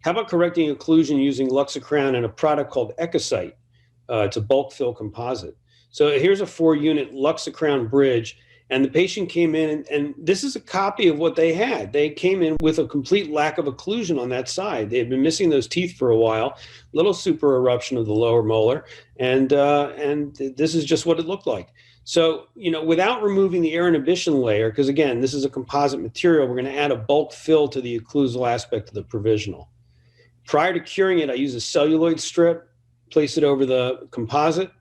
How about correcting occlusion using LuxaCrown and a product called Ecosite? It's a bulk fill composite. So here's a 4-unit LuxaCrown bridge, and the patient came in, and this is a copy of what they had. They came in with a complete lack of occlusion on that side. They had been missing those teeth for a while, little super eruption of the lower molar, and this is just what it looked like. So, without removing the air inhibition layer, because again, this is a composite material, we're going to add a bulk fill to the occlusal aspect of the provisional. Prior to curing it, I use a celluloid strip, place it over the composite.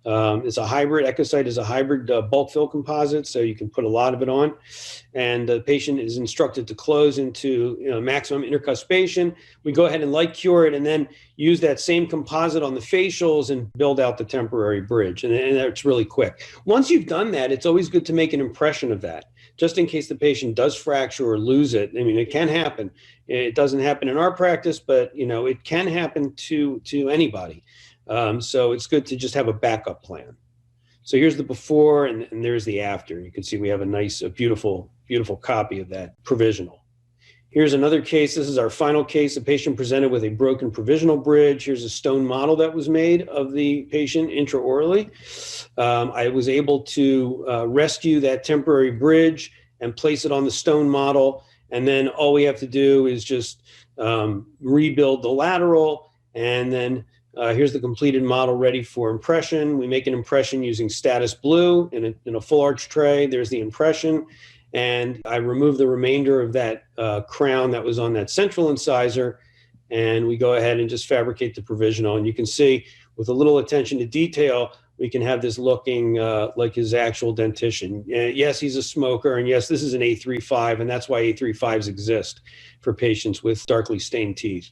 It's a hybrid. Ecosite is a hybrid bulk fill composite, so you can put a lot of it on. And the patient is instructed to close into maximum intercuspation. We go ahead and light cure it, and then use that same composite on the facials and build out the temporary bridge. And it's really quick. Once you've done that, it's always good to make an impression of that, just in case the patient does fracture or lose it. I mean, it can happen. It doesn't happen in our practice, but it can happen to anybody. So it's good to just have a backup plan. So here's the before, and there's the after. You can see we have a nice, beautiful, beautiful copy of that provisional. Here's another case. This is our final case. A patient presented with a broken provisional bridge. Here's a stone model that was made of the patient intraorally. I was able to rescue that temporary bridge and place it on the stone model. And then all we have to do is just rebuild the lateral, and then here's the completed model ready for impression. We make an impression using status blue in a full arch tray. There's the impression. And I remove the remainder of that crown that was on that central incisor. And we go ahead and just fabricate the provisional. And you can see with a little attention to detail, we can have this looking like his actual dentition. Yes, he's a smoker. And yes, this is an A35. And that's why A35s exist for patients with darkly stained teeth.